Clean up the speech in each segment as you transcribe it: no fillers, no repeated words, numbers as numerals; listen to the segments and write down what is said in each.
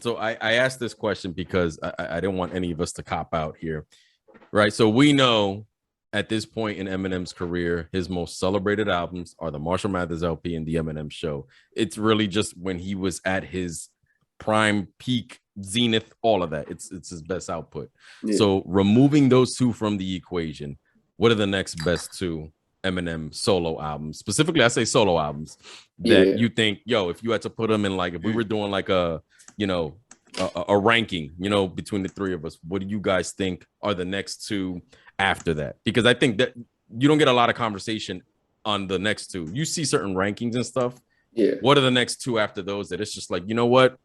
So I asked this question because I didn't want any of us to cop out here, right? So we know at this point in Eminem's career, his most celebrated albums are the Marshall Mathers LP and the Eminem Show. It's really just when he was at his prime, peak, zenith, all of that. It's his best output. Yeah. So removing those two from the equation, what are the next best two Eminem solo albums? Specifically, I say solo albums that you think, yo, if you had to put them in, like, if we were doing like a ranking, between the three of us, what do you guys think are the next two after that? Because I think that you don't get a lot of conversation on the next two. You see certain rankings and stuff. Yeah. What are the next two after those that it's just like, you know what?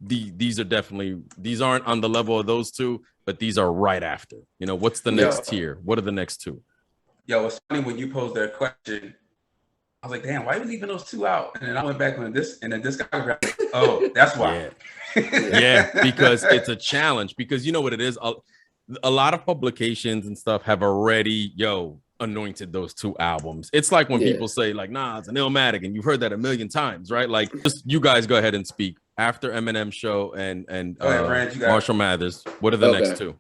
These aren't on the level of those two, but these are right after. What's the next tier? What are the next two? Yo, it's funny when you posed that question. I was like, damn, why are we leaving those two out? And then I went back on this, and then this guy was like, oh, that's why. Yeah, because it's a challenge. Because you know what it is? A lot of publications and stuff have already, anointed those two albums. It's like when people say, like, nah, it's an Illmatic, and you've heard that a million times, right? Like, just you guys go ahead and speak. After Eminem Show and Marshall Mathers, what are the next two?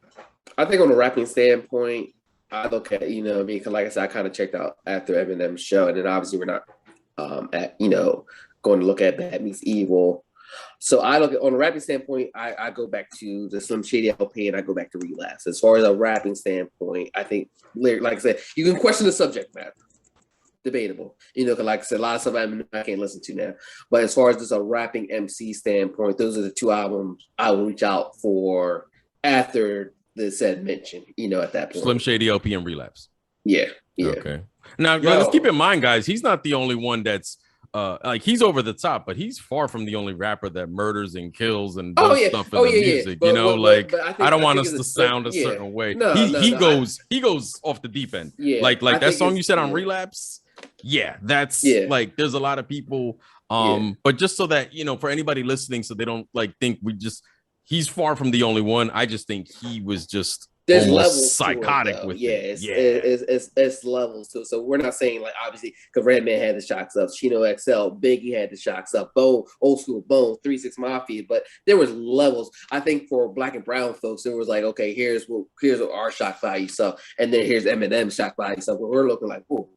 I think on a rapping standpoint, I look at, because like I said, I kind of checked out after Eminem Show, and then obviously we're not going to look at Bad Meets Evil. So I look at, on a rapping standpoint, I go back to the Slim Shady LP and I go back to Relapse. As far as a rapping standpoint, I think, like I said, you can question the subject matter. Debatable, because like I said, a lot of stuff I can't listen to now. But as far as just a rapping MC standpoint, those are the two albums I will reach out for after the said mention, at that point. Slim Shady LP and Relapse. Yeah. Okay. Now, let's keep in mind, guys, he's not the only one that's he's over the top, but he's far from the only rapper that murders and kills and does stuff in the music. But I don't want us to sound a certain way. He goes off the deep end. Yeah, like that song you said on Relapse. Yeah, that's like there's a lot of people. But just so that for anybody listening, so they don't think he's far from the only one. I just think he was just there's almost levels psychotic with it. It's levels to it. So we're not saying like obviously because Redman had the shocks up, Chino XL, Biggie had the shocks up, Bone, Old School Bone, 3-6 Mafia, but there was levels. I think for Black and Brown folks, it was like, okay, here's what our shock value stuff, and then here's Eminem's shock value stuff. Where we're looking like, whoa.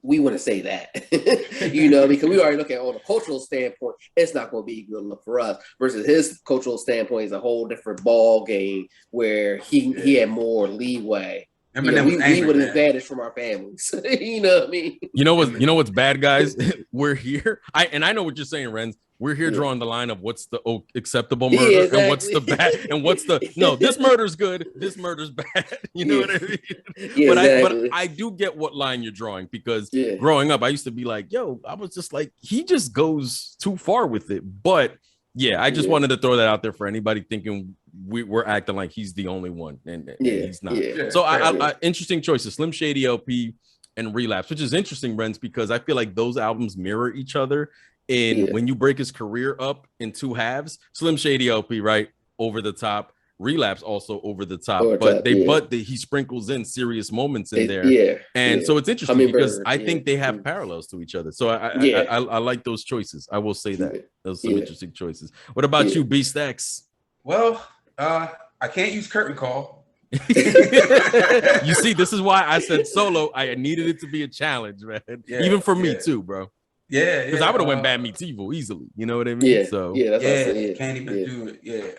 We want to say that, because we already look at on a cultural standpoint, it's not going to be a good look for us. Versus his cultural standpoint is a whole different ball game where he had more leeway. We would have advantage from our families. You know what I mean? You know what's bad, guys? We're here. I know what you're saying, Renz. We're here drawing the line of what's the acceptable murder and what's the bad and what's the this murder's good, this murder's bad. You know what I mean? But I do get what line you're drawing, because growing up, I used to be like, I was just like, he just goes too far with it. But I just wanted to throw that out there for anybody thinking we're acting like he's the only one, and he's not. So I interesting choices: Slim Shady LP and Relapse, which is interesting, Renz, because I feel like those albums mirror each other. And when you break his career up in two halves, Slim Shady LP, right, over the top, Relapse also over the top, he sprinkles in serious moments in there. So it's interesting because I think they have parallels to each other. So I like those choices. I will say that. Those are some interesting choices. What about you, Beast X? Well, I can't use curtain call. You see, this is why I said solo. I needed it to be a challenge, man. Even for me too, bro. Because I would have went Bad Meets Evil easily. You know what I mean? Can't even do it.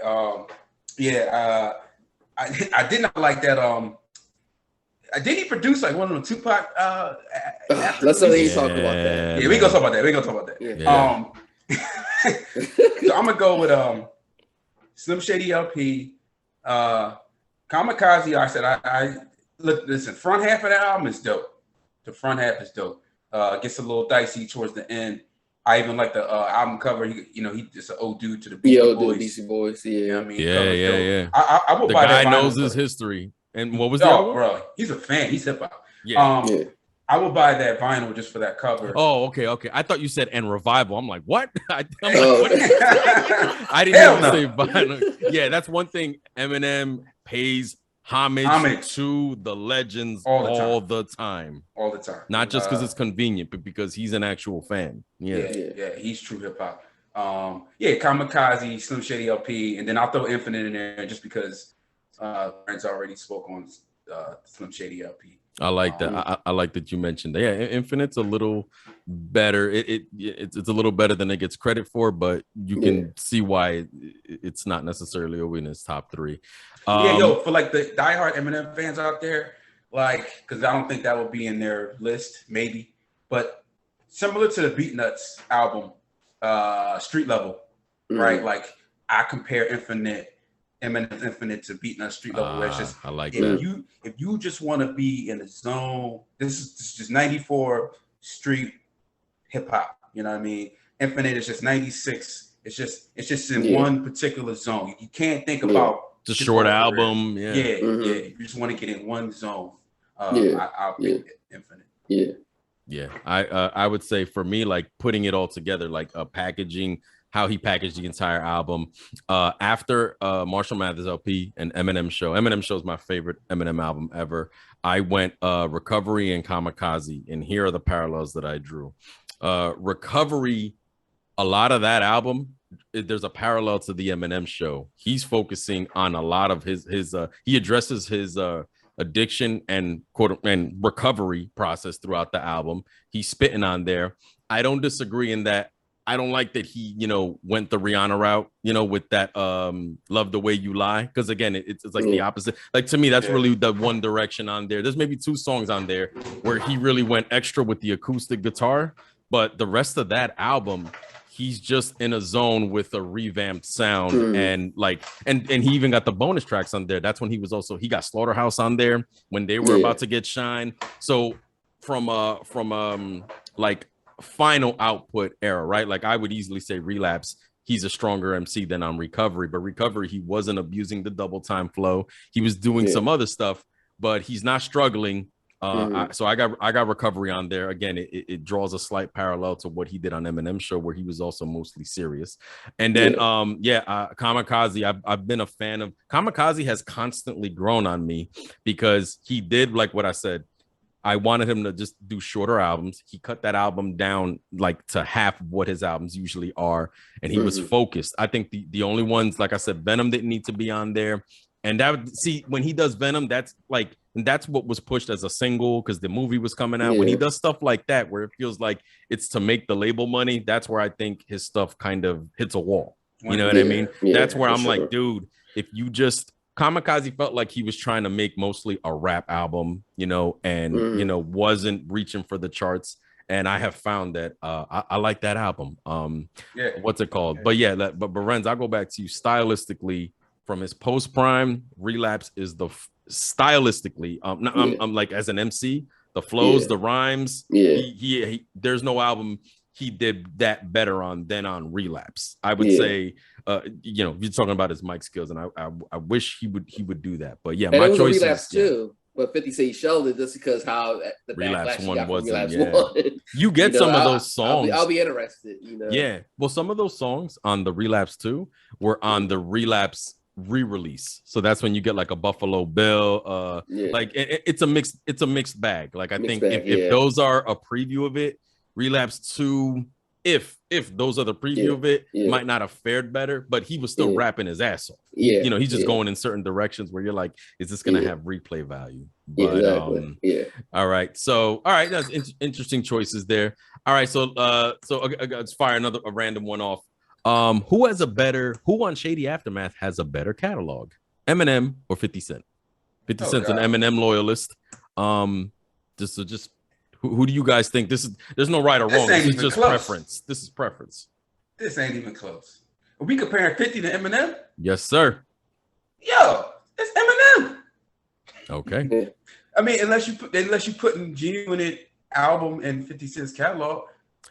I did not like that. Did he produce like one of the Tupac? Let's not even talk about that. Yeah, we gonna talk about that. So I'm gonna go with Slim Shady LP, Kamikaze. I said I look. Listen, front half of that album is dope. The front half is dope. Gets a little dicey towards the end. I even like the album cover. He just an old dude to the Beastie Boys. Yeah, you know what I mean, yeah. I will the buy guy that knows his history. And what was bro? He's a fan. He's hip hop. I will buy that vinyl just for that cover. Oh, okay. I thought you said and Revival. I'm like, what? I didn't even say vinyl. Yeah, that's one thing. Eminem pays homage to the legends all the time. Not just because it's convenient, but because he's an actual fan. Yeah, he's true hip hop. Yeah, Kamikaze, Slim Shady LP, and then I'll throw Infinite in there just because Brent's already spoke on Slim Shady LP. I like that. I like that you mentioned that. Yeah, Infinite's a little better. It's a little better than it gets credit for, but you can see why it's not necessarily in his top 3. For like the diehard Eminem fans out there, like, because I don't think that would be in their list, maybe, but similar to the Beatnuts album, Street Level, right? Like, I compare Eminem's Infinite to Beatnuts Street Level. Where it's just, I like that. If you just want to be in the zone, this is just 94 street hip hop. You know what I mean? Infinite is just 96. It's just in one particular zone. You can't think about it's a short album. Yeah. You just want to get in one zone. I'll pick Infinite. Yeah. I would say for me, like putting it all together, like packaging, how he packaged the entire album. After Marshall Mathers LP and Eminem Show. Eminem Show is my favorite Eminem album ever. I went Recovery and Kamikaze, and here are the parallels that I drew. Recovery, a lot of that album, there's a parallel to the Eminem Show. He's focusing on a lot of his he addresses his addiction and recovery process throughout the album. He's spitting on there. I don't disagree in that. I don't like that he, went the Rihanna route, with that Love the Way You Lie. Because again, it's like the opposite. Like to me, that's really the one direction on there. There's maybe 2 songs on there where he really went extra with the acoustic guitar. But the rest of that album, he's just in a zone with a revamped sound. And he even got the bonus tracks on there. That's when he got Slaughterhouse on there when they were about to get shine. So from like final output era, right? Like I would easily say Relapse, he's a stronger MC than on Recovery, but Recovery, he wasn't abusing the double time flow. He was doing some other stuff, but he's not struggling. So I got Recovery on there. Again, it draws a slight parallel to what he did on Eminem Show, where he was also mostly serious. And then Kamikaze, I've been a fan of. Kamikaze has constantly grown on me because he did, like what I said, I wanted him to just do shorter albums. He cut that album down like to half of what his albums usually are, and he was focused. I think the only ones, like I said, Venom didn't need to be on there. And when he does Venom, that's what was pushed as a single because the movie was coming out. When he does stuff like that, where it feels like it's to make the label money, that's where I think his stuff kind of hits a wall. You know what I mean? That's where I'm like, dude, if you just Kamikaze felt like he was trying to make mostly a rap album, and wasn't reaching for the charts. And I have found that I like that album. What's it called? But but Renz, I'll go back to you stylistically. From his post prime, Relapse is the stylistically. I'm like as an MC, the flows, the rhymes. He there's no album he did that better on than on Relapse. I would say, you're talking about his mic skills, and I wish he would do that. But yeah, my choice Relapse too. But 50 said he showed it just because how the Relapse one wasn't. You get some of those songs. I'll be interested. Yeah. Well, some of those songs on the Relapse 2 were on the Relapse re-release, so that's when you get like a Buffalo Bill. Like it's a mixed bag. Like I think if those are a preview of it, Relapse 2, if those are the preview of it, might not have fared better, but he was still rapping his ass off. He's just going in certain directions where you're like, is this gonna have replay value? But all right, that's interesting choices there. All right, so let's fire a random one off. Who on Shady Aftermath has a better catalog, Eminem or 50 Cent? 50 Cent's an Eminem loyalist. Just who do you guys think? There's no right or wrong. This is just preference. This is preference. This ain't even close. Are we comparing 50 to Eminem? Yes, sir. Yo, it's Eminem. Okay. I mean, unless you putting genuine album in 50 Cent's catalog.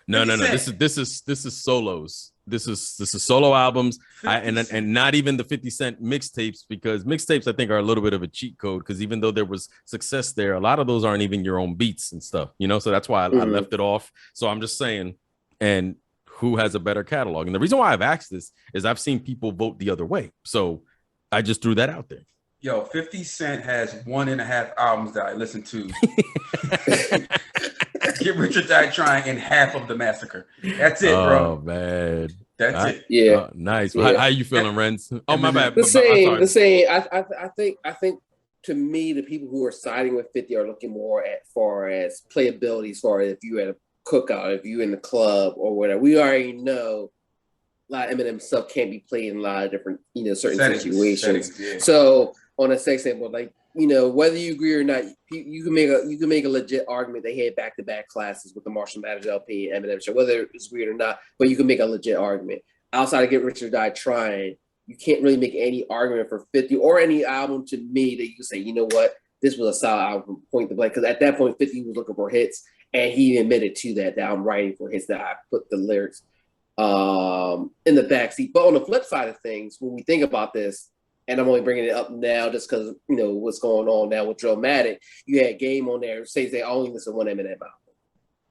No. This is solos. This is solo albums, and not even the 50 Cent mixtapes, because mixtapes I think are a little bit of a cheat code, because even though there was success there, a lot of those aren't even your own beats and stuff, so that's why I left it off. So I'm just saying, and who has a better catalog? And the reason why I've asked this is I've seen people vote the other way, so I just threw that out there. Yo, 50 Cent has 1.5 albums that I listen to. Get Rich or Die Trying and half of The Massacre. That's it, bro. Oh man. That's it. Yeah. Nice. Yeah. How you feeling, Renz? Oh, my bad. The same. Sorry. I think to me, the people who are siding with 50 are looking more at far as playability, as far as if you at a cookout, if you in the club or whatever. We already know a lot of Eminem stuff can't be played in a lot of different, certain situations. Yeah. So on a sex example, like, whether you agree or not, you can make a legit argument. They had back-to-back classes with the Marshall Mathers LP and Eminem Show, whether it's weird or not, but you can make a legit argument. Outside of Get Rich or Die Trying, you can't really make any argument for 50 or any album to me that you can say, you know what, this was a solid album, point to blank. Because at that point, 50 was looking for hits, and he admitted to that I'm writing for hits, that I put the lyrics in the backseat. But on the flip side of things, when we think about this, and I'm only bringing it up now just because, what's going on now with Dramatic, you had Game on there says they only listen to one Eminem album.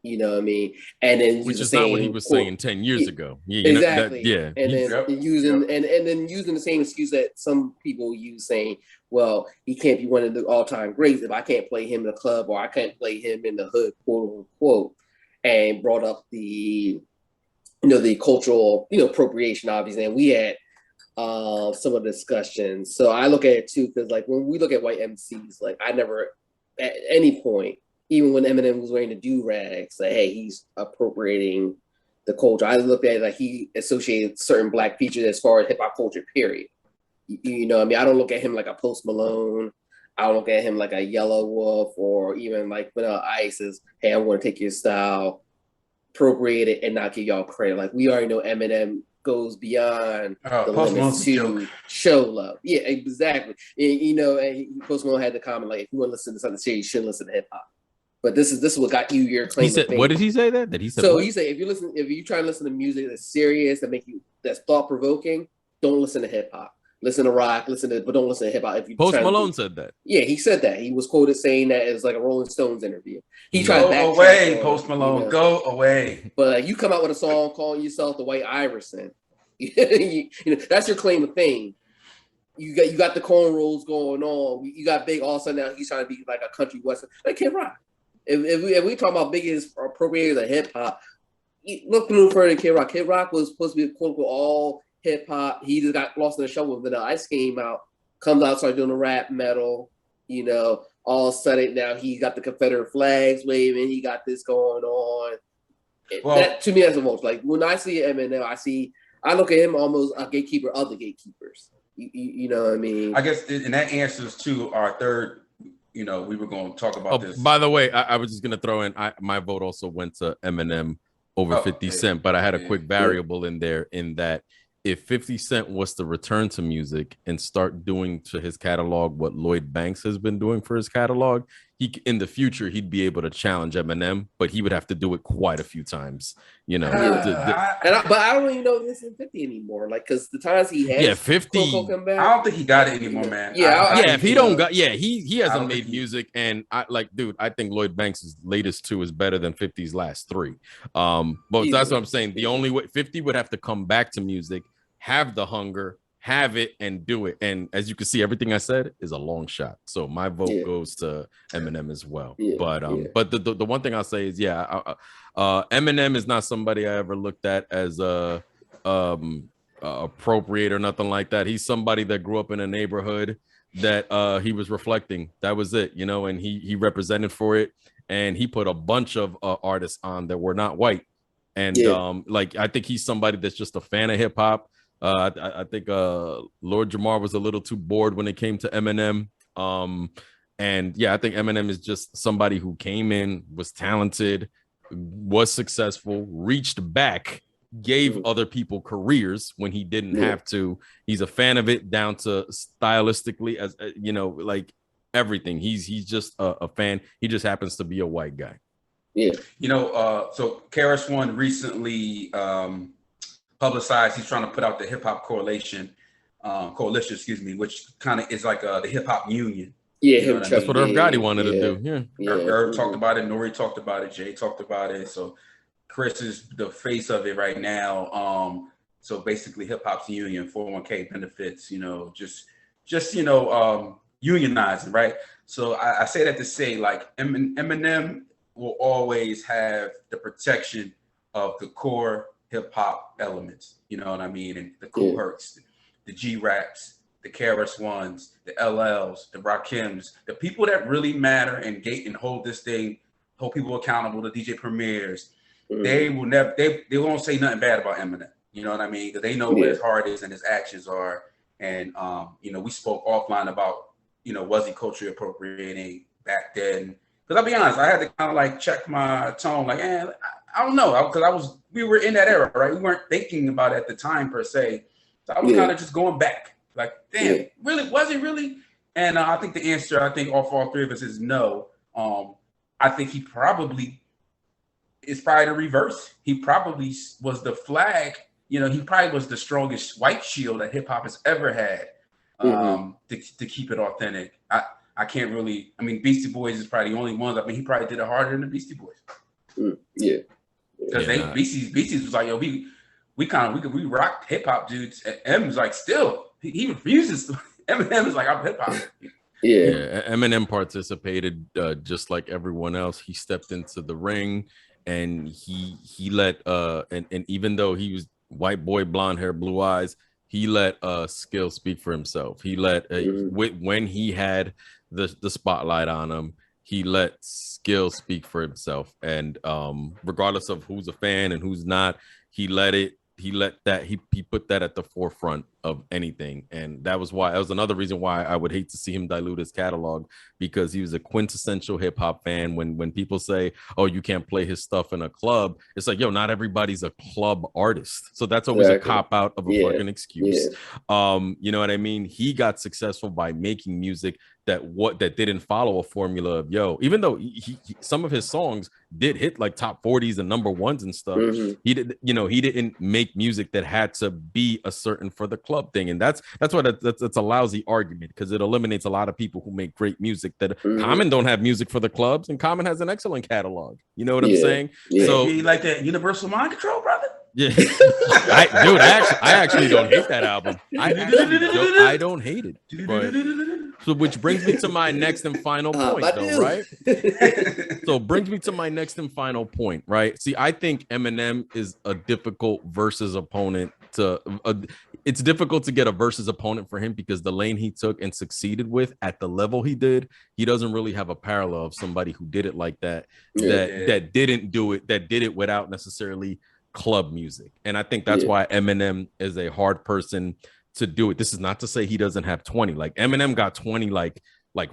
You know what I mean? And then which is not what he was saying 10 years ago. Yeah, exactly. And then using the same excuse that some people use, saying, well, he can't be one of the all-time greats if I can't play him in the club or I can't play him in the hood, quote unquote, and brought up the the cultural appropriation, obviously. And we had some of the discussions. So I look at it too, because like when we look at white MCs, like I never at any point, even when Eminem was wearing the do-rag, say, hey, he's appropriating the culture. I looked at it like he associated certain black features as far as hip-hop culture, period. You know what I mean? I don't look at him like a Post Malone. I don't look at him like a Yellow Wolf, or even like Vanilla Ice is, hey, I want to take your style, appropriate it, and not give y'all credit. Like we already know Eminem goes beyond the limits to show love. Yeah, exactly. And, and Post Malone had the comment, like, if you want to listen to something serious, you shouldn't listen to hip-hop. But this is what got you your claim. He said, what did he say that? He said, so what? He said, if you try to listen to music that's serious, that's thought provoking, don't listen to hip hop. Listen to rock, but don't listen to hip hop. If you Post Malone said that. Yeah, he said that. He was quoted saying that as like a Rolling Stones interview. He tried to go away, Post Malone, go away. But you come out with a song calling yourself the White Iverson. That's your claim of fame. You got the cornrows going on. You got Big. All of a sudden now he's trying to be like a country western, like Kid Rock. If we talk about biggest appropriators of hip hop, look no further than Kid Rock. Kid Rock was supposed to be quote unquote all hip hop. He just got lost in the show when Vanilla Ice came out, comes out, started doing the rap metal. All of a sudden now he got the Confederate flags waving. He got this going on. Well, that to me that's the most like when I see Eminem, I look at him almost a gatekeeper of the gatekeepers. You know what I mean? I guess, and that answers to our third. We were going to talk about this. By the way, I was just going to throw in, my vote also went to Eminem over 50 Cent, but I had a quick variable in there in that if 50 Cent was to return to music and start doing to his catalog what Lloyd Banks has been doing for his catalog, in the future, he'd be able to challenge Eminem, but he would have to do it quite a few times, But I don't even know if this is 50 anymore. Like, because the times he had 50. I don't think he got it anymore, man. If he don't got, he hasn't made music, and I think Lloyd Banks' latest 2 is better than 50's last 3. But that's what I'm saying. The only way 50 would have to come back to music, have the hunger, have it, and do it. And as you can see, everything I said is a long shot. So my vote goes to Eminem as well. But the one thing I'll say is, Eminem is not somebody I ever looked at as a appropriate or nothing like that. He's somebody that grew up in a neighborhood that he was reflecting. That was it, and he represented for it. And he put a bunch of artists on that were not white. And I think he's somebody that's just a fan of hip hop. I think Lord Jamar was a little too bored when it came to Eminem. I think Eminem is just somebody who came in, was talented, was successful, reached back, gave other people careers when he didn't have to. He's a fan of it down to stylistically, as like everything. He's just a fan. He just happens to be a white guy. Yeah. So KRS One recently publicized he's trying to put out the hip hop coalition, which kind of is like the hip hop union. Yeah, that's what Irv Gotti wanted to do. Yeah, Irv talked about it, Nori talked about it, Jay talked about it. So Chris is the face of it right now. So basically, hip hop's union, 401k benefits, unionizing, right? So I say that to say, like, Eminem will always have the protection of the core hip hop elements. You know what I mean? And the Cool Hercs, the G Raps, the KRS Ones, the LLs, the Rakims, the people that really matter and gate and hold this thing, hold people accountable, the DJ Premiers. They will never, they won't say nothing bad about Eminem. You know what I mean? Because they know what his heart is and his actions are. And you know, we spoke offline about, you know, was he culturally appropriating back then? Because I'll be honest, I had to kind of like check my tone, like, I don't know, because we were in that era, right? We weren't thinking about it at the time per se. So I was kind of just going back, like, damn, really, was it really? And I think the answer, I think all three of us is no. I think he probably is probably the reverse. He probably was the flag. You know, he probably was the strongest white shield that hip hop has ever had to keep it authentic. I can't really. I mean, Beastie Boys is probably the only ones. I mean, he probably did it harder than the Beastie Boys. Because Beasties was like, yo, we rocked hip hop dudes. And M's like, still, he refuses. Eminem is like, I'm hip hop. Yeah, Eminem participated just like everyone else. He stepped into the ring, and he let and even though he was white boy, blonde hair, blue eyes, he let skill speak for himself. He let when he had the spotlight on him, he let skill speak for himself. And regardless of who's a fan and who's not, he put that at the forefront of anything. And that was another reason why I would hate to see him dilute his catalog, because he was a quintessential hip hop fan. When people say, oh, you can't play his stuff in a club, it's like, yo, not everybody's a club artist. So that's always a cop out of a fucking excuse. You know what I mean? He got successful by making music that didn't follow a formula of, yo, even though he some of his songs did hit like top 40s and number ones and stuff, he didn't make music that had to be a certain for the club thing. And that's a lousy argument, because it eliminates a lot of people who make great music that Common don't have music for the clubs, and Common has an excellent catalog. You know what I'm saying? So you like that Universal Mind Control, brother? Yeah, I actually don't hate that album. I don't hate it. But, so which brings me to my next and final point, though, right? So brings me to my next and final point, right? See, I think Eminem is a difficult versus opponent it's difficult to get a versus opponent for him, because the lane he took and succeeded with at the level he did, he doesn't really have a parallel of somebody who did it like that, that didn't do it, that did it without necessarily club music. And I think that's why Eminem is a hard person to do it. This is not to say he doesn't have 20. Like, Eminem got 20 like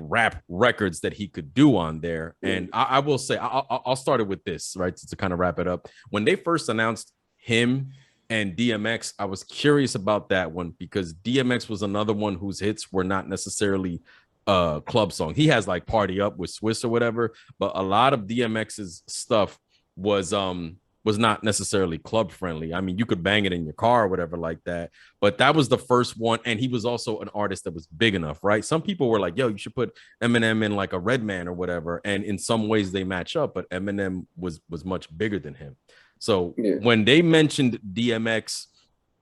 rap records that he could do on there. And I will say, I'll start it with this, right, to kind of wrap it up. When they first announced him and DMX, I was curious about that one, because DMX was another one whose hits were not necessarily club song. He has like Party Up with Swiss or whatever, but a lot of DMX's stuff was not necessarily club friendly. I mean, you could bang it in your car or whatever like that, but that was the first one. And he was also an artist that was big enough, right? Some people were like, yo, you should put Eminem in like a Redman or whatever. And in some ways they match up, but Eminem was much bigger than him. So when they mentioned DMX,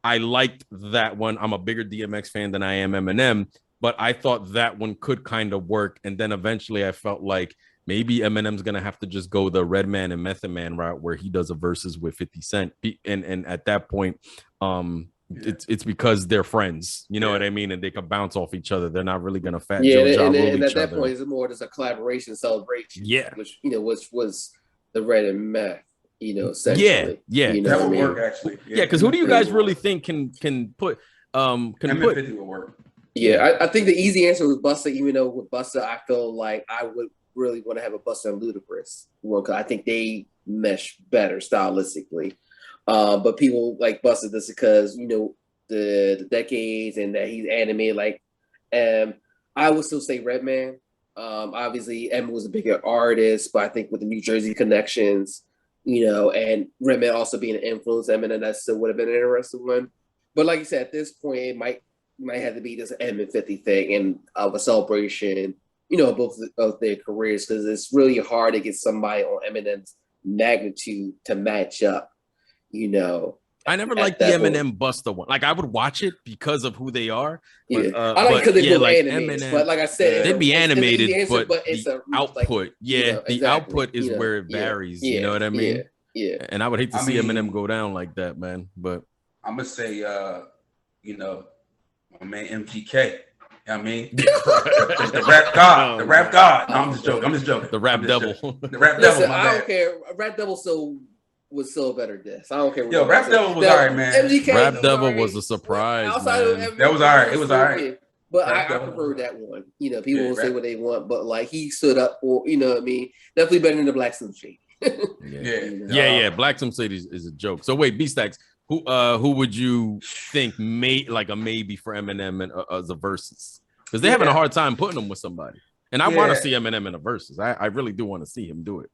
I liked that one. I'm a bigger DMX fan than I am Eminem, but I thought that one could kind of work. And then eventually I felt like maybe Eminem's going to have to just go the Redman and Method Man route, where he does a versus with 50 Cent. And at that point, it's because they're friends, you know what I mean? And they can bounce off each other. They're not really going to fat Joe and at that point, it's more just a collaboration celebration. Which was the Red and Meth. Essentially. That would work, actually. Because who do you guys really think can put can put 50 would work? I think the easy answer was Busta, even though with Busta, I feel like I would really want to have a Busta and Ludacris one, because I think they mesh better stylistically. But people like Busta just because, the decades and that he's animated. Like, I would still say Redman. Obviously, Eminem was a bigger artist, but I think with the New Jersey connections, and Redman also being an influence, Eminem, that still would have been an interesting one. But like you said, at this point, it might have to be this Eminem 50 thing and of a celebration, both of their careers, because it's really hard to get somebody on Eminem's magnitude to match up, I never liked the Eminem Busta one. Like, I would watch it because of who they are. But, I like because they were animated. Eminem, but like I said, they'd be animated, answer, but it's the output, the output is where it varies. You know what I mean? Yeah. And I would hate to see Eminem go down like that, man. But I'm gonna say, you know, my man MGK. You know what I mean, the rap god, the rap god. No, I'm just joking. The rap devil. The rap Listen, devil. I don't care. Rap devil was still a better diss. I don't care. Yo, rap devil was alright, man. MGK rap devil was a surprise. Outside man. Of that was alright. It was alright. But I prefer that one. You know, people will say what they want, but like he stood up for, you know what I mean? Definitely better than the Black Slim Shady. Yeah. Black Slim Shady is a joke. So wait, B-Stacks, who would you think like a maybe for Eminem and as a versus? Because they're having a hard time putting him with somebody. And I want to see Eminem in a versus. I really do want to see him do it.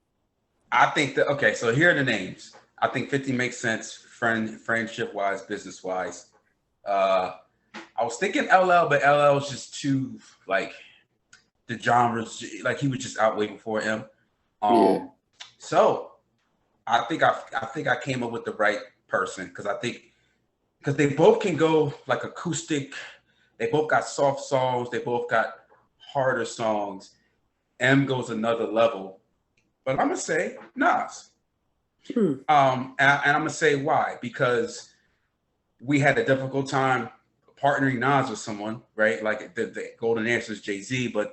I think that, okay, so here are the names. I think 50 makes sense, friendship-wise, business-wise. I was thinking LL, but LL was just too, like, the genres, like, he was just out way before him. So, I think I came up with the right person, because they both can go, like, acoustic. They both got soft songs. They both got harder songs. M goes another level. But I'm going to say Nas. And I'm going to say why. Because we had a difficult time partnering Nas with someone, right? Like the golden answer is Jay-Z, but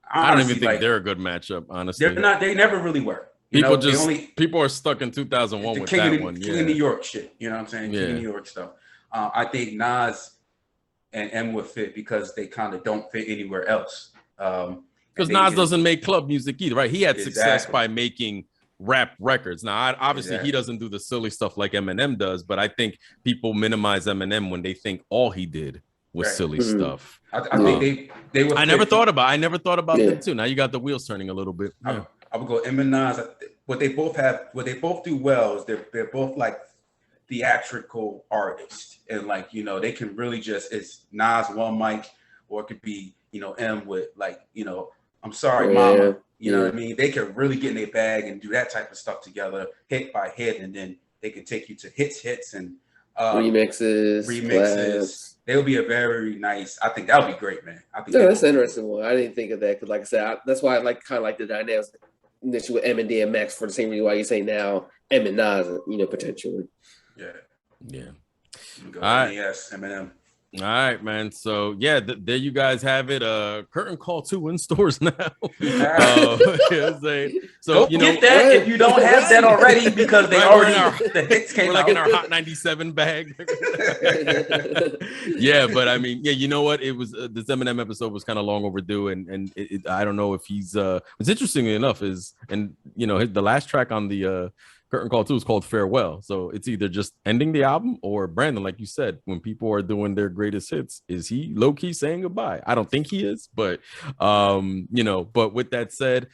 I don't even think they're a good matchup, honestly. They're not. They never really were. People are stuck in 2001 with that one. King of New York shit. You know what I'm saying? King of New York stuff. I think Nas and M would fit because they kind of don't fit anywhere else. Because Nas doesn't make club music either, right? He had success by making rap records. Now, obviously, he doesn't do the silly stuff like Eminem does, but I think people minimize Eminem when they think all he did was silly stuff. I think they would. I never thought about that too. Now you got the wheels turning a little bit. I would go M and Nas. What they both do well is they're both like theatrical artists, and like, you know, they can really it's Nas one mic, or it could be, you know, M with like, you know, I'm sorry, mama. You know what I mean? They can really get in their bag and do that type of stuff together, hit by hit, and then they can take you to hits and remixes. Class. They'll be a very nice. I think that would be great, man. I think that's an interesting one. I didn't think of that because, like I said, that's why I kind of like the dynamics with M and DMX for the same reason why you say now M and Nas, you know, potentially. Yeah. All right. Yes, Eminem. All right, man. So yeah, there you guys have it. Curtain Call 2 in stores now. So you know, get that if you don't have that already, because they the hits came out. We're like in our Hot 97 bag. Yeah, but I mean, you know what? It was this Eminem episode was kind of long overdue, and I don't know if he's. What's interesting enough is, and you know, the last track on the Curtain Call 2 is called Farewell. So it's either just ending the album, or Brandon, like you said, when people are doing their greatest hits, is he low-key saying goodbye? I don't think he is, but you know, but with that said,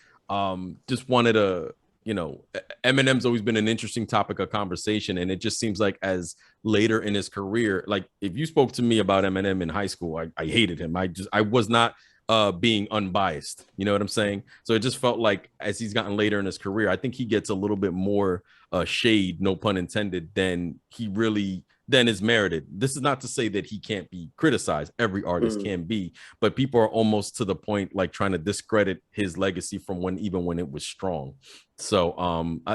just wanted to, you know, Eminem's always been an interesting topic of conversation, and it just seems like as later in his career, like if you spoke to me about Eminem in high school, I hated him. I was not being unbiased, you know what I'm saying? So it just felt like as he's gotten later in his career, I think he gets a little bit more shade, no pun intended, than is merited. This is not to say that he can't be criticized. Every artist can be, but people are almost to the point like trying to discredit his legacy from even when it was strong. So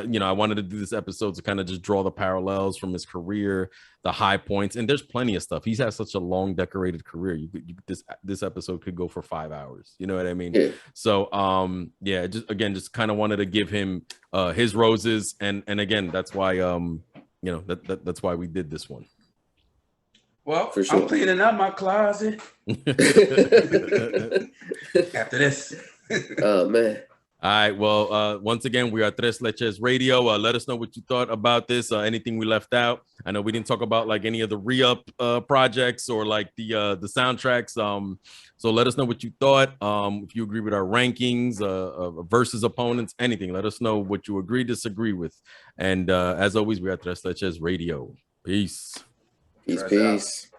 you know, I wanted to do this episode to kind of just draw the parallels from his career, the high points, and there's plenty of stuff. He's had such a long, decorated career. This episode could go for 5 hours. You know what I mean? Yeah. So just kind of wanted to give him his roses, and again, that's why you know, that's why we did this one. Well, for sure. I'm cleaning up my closet after this. Oh man. All right. Well, once again, we are Tres Leches Radio. Let us know what you thought about this. Anything we left out. I know we didn't talk about like any of the re-up projects or like the soundtracks. So let us know what you thought. If you agree with our rankings, versus opponents, anything. Let us know what you agree, disagree with. And as always, we are Tres Leches Radio. Peace. Peace.